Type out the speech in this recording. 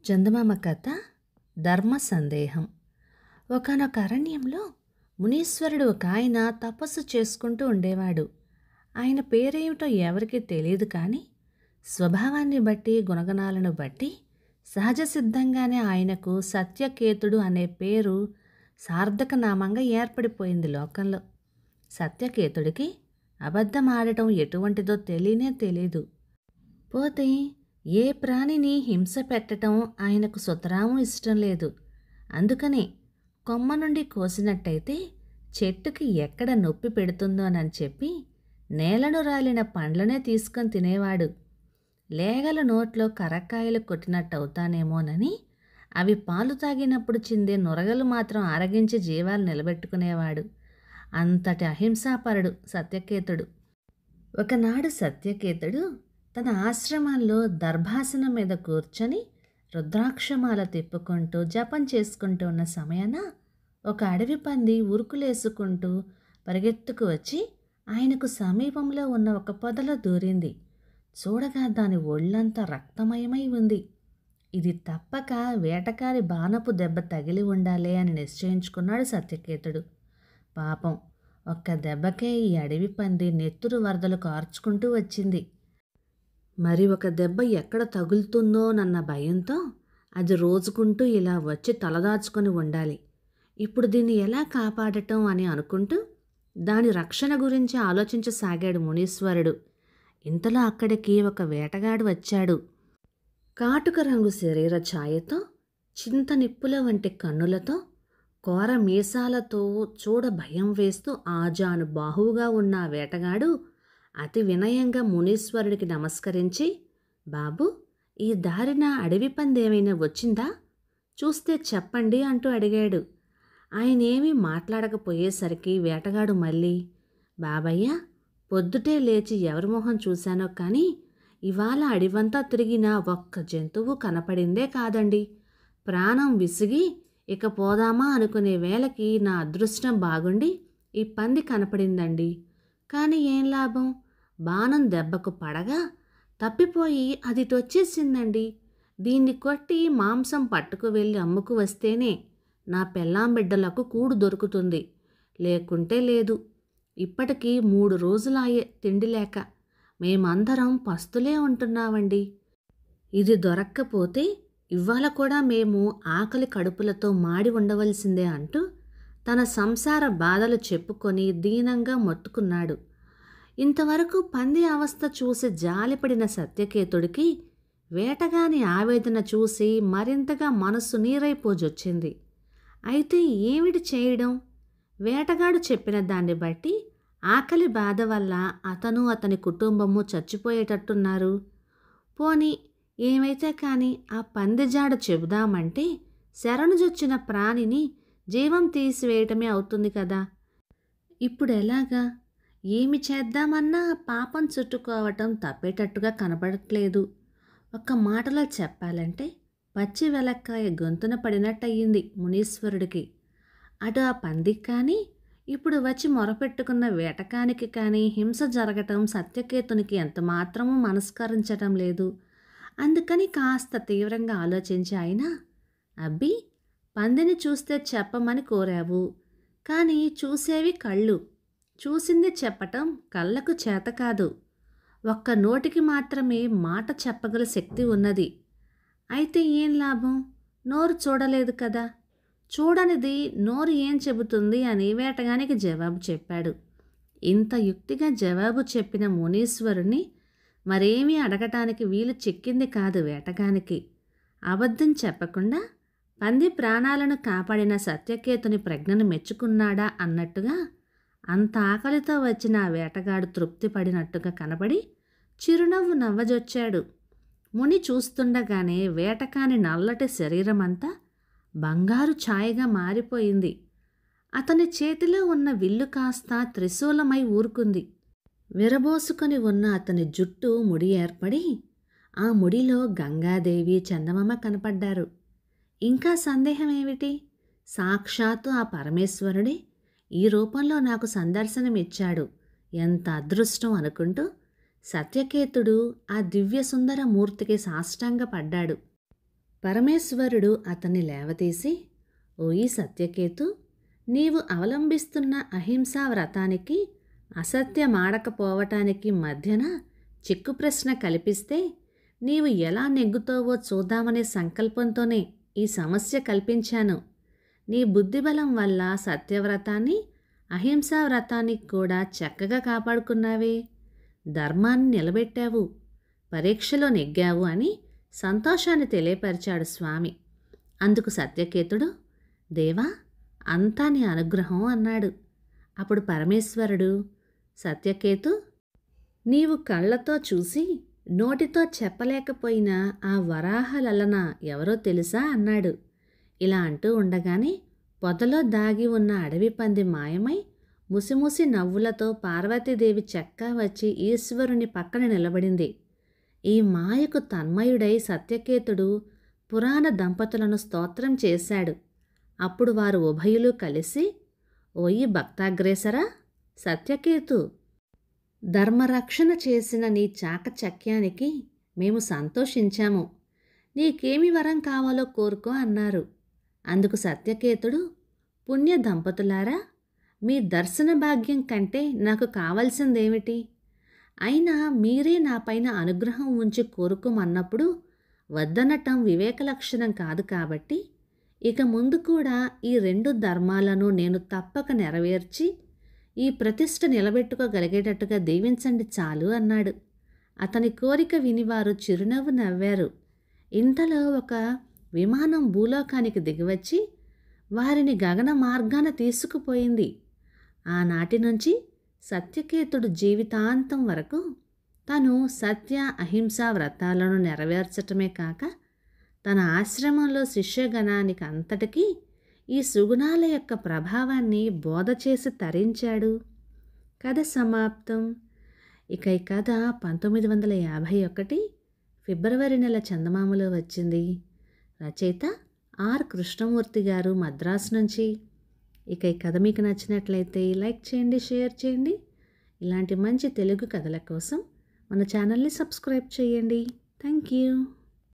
చందమామ కథ ధర్మ సందేహం. ఒకానొక అరణ్యంలో మునీశ్వరుడు ఒక ఆయన తపస్సు చేసుకుంటూ ఉండేవాడు. ఆయన పేరేమిటో ఎవరికీ తెలియదు, కానీ స్వభావాన్ని బట్టి గుణగణాలను బట్టి సహజ సిద్ధంగానే ఆయనకు సత్యకేతుడు అనే పేరు సార్థక నామంగా ఏర్పడిపోయింది లోకంలో. సత్యకేతుడికి అబద్ధం ఆడటం ఎటువంటిదో తెలియనే తెలీదు. పోతే ఏ ప్రాణిని హింస పెట్టడం ఆయనకు సుతరాము ఇష్టం లేదు. అందుకనే కొమ్మ నుండి కోసినట్టయితే చెట్టుకి ఎక్కడ నొప్పి పెడుతుందోనని చెప్పి నేలను రాలిన పండ్లనే తీసుకొని తినేవాడు. లేగల నోట్లో కరక్కాయలు కొట్టినట్టు అవుతానేమోనని అవి పాలు తాగినప్పుడు చిందే నొరగలు మాత్రం ఆరగించి జీవాలు నిలబెట్టుకునేవాడు. అంతటి అహింసాపరుడు సత్యకేతుడు. ఒకనాడు సత్యకేతుడు తన ఆశ్రమంలో దర్భాసనం మీద కూర్చొని రుద్రాక్షమాల తిప్పుకుంటూ జపం చేసుకుంటూ ఉన్న సమయాన ఒక అడవి పంది ఉరుకులేసుకుంటూ పరిగెత్తుకు వచ్చి ఆయనకు సమీపంలో ఉన్న ఒక పొదలో దూరింది. చూడగా దాని ఒళ్ళంతా రక్తమయమై ఉంది. ఇది తప్పక వేటకారి బాణపు దెబ్బ తగిలి ఉండాలే అని నిశ్చయించుకున్నాడు సత్యకేతుడు. పాపం, ఒక్క దెబ్బకే ఈ అడవి పంది నెత్తురు వరదలు కార్చుకుంటూ వచ్చింది. మరి ఒక దెబ్బ ఎక్కడ తగులుతుందోనన్న భయంతో అది రోజుకుంటూ ఇలా వచ్చి తలదాచుకొని ఉండాలి. ఇప్పుడు దీన్ని ఎలా కాపాడటం అని అనుకుంటూ దాని రక్షణ గురించి ఆలోచించసాగాడు మునీశ్వరుడు. ఇంతలో అక్కడికి ఒక వేటగాడు వచ్చాడు. కాటుక రంగు శరీర ఛాయతో, చింత నిప్పుల వంటి కన్నులతో, కోర మీసాలతో చూడ భయం వేస్తూ ఆజాను బాహువుగా ఉన్న ఆ వేటగాడు అతి వినయంగా మునీశ్వరుడికి నమస్కరించి, బాబు, ఈ దారిన అడవి పందేమైనా వచ్చిందా? చూస్తే చెప్పండి అంటూ అడిగాడు. ఆయనేమీ మాట్లాడకపోయేసరికి వేటగాడు మళ్ళీ, బాబయ్య, పొద్దుటే లేచి ఎవరి మొహం చూశానో కానీ ఇవాళ అడివంతా తిరిగినా ఒక్క జంతువు కనపడిందే కాదండి. ప్రాణం విసిగి ఇక పోదామా అనుకునే వేళకి నా అదృష్టం బాగుండి ఈ పంది కనపడిందండి. కానీ ఏం లాభం, బాణం దెబ్బకు పడగా తప్పిపోయి అది తొచ్చేసిందండి. దీన్ని కొట్టి మాంసం పట్టుకు వెళ్ళి అమ్ముకు వస్తేనే నా పెళ్ళాం బిడ్డలకు కూడు దొరుకుతుంది, లేకుంటే లేదు. ఇప్పటికీ 3 రోజులాయే తిండి లేక మేమందరం పస్తులే ఉంటున్నామండి. ఇది దొరక్కపోతే ఇవాళ కూడా మేము ఆకలి కడుపులతో మాడి ఉండవలసిందే అంటూ తన సంసార బాధలు చెప్పుకొని దీనంగా మొత్తుకున్నాడు. ఇంతవరకు పంది అవస్థ చూసి జాలిపడిన సత్యకేతుడికి వేటగాని ఆవేదన చూసి మరింతగా మనస్సు నీరైపోజొచ్చింది. అయితే ఏమిటి చేయడం? వేటగాడు చెప్పిన దాన్ని బట్టి ఆకలి బాధ వల్ల అతను అతని కుటుంబము చచ్చిపోయేటట్టున్నారు. పోనీ ఏమైతే కానీ ఆ పంది జాడ చెబుదామంటే శరణుజొచ్చిన ప్రాణిని జీవం తీసివేయటమే అవుతుంది కదా. ఇప్పుడు ఎలాగా? ఏమి చేద్దామన్నా పాపం చుట్టుకోవటం తప్పేటట్టుగా కనబడట్లేదు. ఒక్క మాటలో చెప్పాలంటే పచ్చి వెలక్కాయ గొంతున పడినట్టయింది మునీశ్వరుడికి. అటు ఆ పందికి కానీ, ఇప్పుడు వచ్చి మొరపెట్టుకున్న వేటకానికి కానీ హింస జరగటం సత్యకేతునికి ఎంతమాత్రమూ మనస్కరించటం లేదు. అందుకని కాస్త తీవ్రంగా ఆలోచించి ఆయన, అబ్బి, పందిని చూస్తే చెప్పమని కోరావు, కానీ చూసేవి కళ్ళు, చూసింది చెప్పటం కళ్ళకు చేత కాదు. ఒక్క నోటికి మాత్రమే మాట చెప్పగల శక్తి ఉన్నది. అయితే ఏం లాభం? నోరు చూడలేదు కదా. చూడనిది నోరు ఏం చెబుతుంది అని వేటగానికి జవాబు చెప్పాడు. ఇంత యుక్తిగా జవాబు చెప్పిన మునీశ్వరుని మరేమీ అడగటానికి వీలు చిక్కింది కాదు వేటగానికి. అబద్ధం చెప్పకుండా పంది ప్రాణాలను కాపాడిన సత్యకేతుని ప్రజ్ఞను మెచ్చుకున్నాడా అన్నట్టుగా అంత ఆకలితో వచ్చిన ఆ వేటగాడు తృప్తి పడినట్టుగా కనబడి చిరునవ్వు నవ్వజొచ్చాడు. ముని చూస్తుండగానే వేటకాని నల్లటి శరీరమంతా బంగారు ఛాయగా మారిపోయింది. అతని చేతిలో ఉన్న విల్లు కాస్త త్రిశూలమై ఊరుకుంది. విరబోసుకొని ఉన్న అతని జుట్టు ముడి ఏర్పడి ఆ ముడిలో గంగాదేవి, చందమామ కనపడ్డారు. ఇంకా సందేహం ఏమిటి? సాక్షాత్తు ఆ పరమేశ్వరుడే ఈ రూపంలో నాకు సందర్శనమిచ్చాడు, ఎంత అదృష్టం అనుకుంటూ సత్యకేతుడు ఆ దివ్య సుందర మూర్తికి సాష్టాంగపడ్డాడు. పరమేశ్వరుడు అతన్ని లేవతీసి, ఓయి సత్యకేతు, నీవు అవలంబిస్తున్న అహింసా వ్రతానికి అసత్యమాడకపోవటానికి మధ్యన చిక్కు ప్రశ్న కల్పిస్తే నీవు ఎలా నెగ్గుతావో చూద్దామనే సంకల్పంతోనే ఈ సమస్య కల్పించాను. నీ బుద్ధిబలం వల్ల సత్యవ్రతాన్ని అహింసా వ్రతాన్ని కూడా చక్కగా కాపాడుకున్నావే, ధర్మాన్ని నిలబెట్టావు, పరీక్షలో నెగ్గావు అని సంతోషాన్ని తెలియపరిచాడు స్వామి. అందుకు సత్యకేతుడు, దేవా, అంతా నీ అనుగ్రహం అన్నాడు. అప్పుడు పరమేశ్వరుడు, సత్యకేతు, నీవు కళ్ళతో చూసి నోటితో చెప్పలేకపోయినా ఆ వరాహలలన ఎవరో తెలుసా అన్నాడు. ఇలా అంటూ ఉండగానే పొదలో దాగి ఉన్న అడవి పంది మాయమై ముసిముసి నవ్వులతో పార్వతీదేవి చెక్కా వచ్చి ఈశ్వరుని పక్కన నిలబడింది. ఈ మాయకు తన్మయుడై సత్యకేతుడు పురాణ దంపతులను స్తోత్రం చేశాడు. అప్పుడు వారు ఉభయులు కలిసి, ఓయి భక్తాగ్రేసరా సత్యకేతు, ధర్మరక్షణ చేసిన నీ చాకచక్యానికి మేము సంతోషించాము. నీకేమి వరం కావాలో కోరుకో అన్నారు. అందుకు సత్యకేతుడు, పుణ్య దంపతులారా, మీ దర్శన భాగ్యం కంటే నాకు కావలసిందేమిటి? అయినా మీరే నా పైన అనుగ్రహం ఉంచి కోరుకోమన్నప్పుడు వద్దనటం వివేక లక్షణం కాదు కాబట్టి ఇక ముందు కూడా ఈ 2 ధర్మాలను నేను తప్పక నెరవేర్చి ఈ ప్రతిష్ఠ నిలబెట్టుకోగలిగేటట్టుగా దీవించండి చాలు అన్నాడు. అతని కోరిక వినివారు చిరునవ్వు నవ్వారు. ఇంతలో ఒక విమానం భూలోకానికి దిగివచ్చి వారిని గగన మార్గాన తీసుకుపోయింది. ఆనాటి నుంచి సత్యకేతుడు జీవితాంతం వరకు తను సత్య అహింసా వ్రతాలను నెరవేర్చటమే కాక తన ఆశ్రమంలో శిష్యగణానికి అంతటికీ ఈ సుగుణాల యొక్క ప్రభావాన్ని బోధ చేసి తరించాడు. కథ సమాప్తం. ఇక ఈ కథ 1951 ఫిబ్రవరి నెల చందమామలో వచ్చింది. రచయిత ఆర్ కృష్ణమూర్తి గారు, మద్రాసు నుంచి. ఇక ఈ కథ మీకు నచ్చినట్లయితే లైక్ చేయండి, షేర్ చేయండి. ఇలాంటి మంచి తెలుగు కథల కోసం మన ఛానల్ని సబ్స్క్రైబ్ చేయండి. Thank you.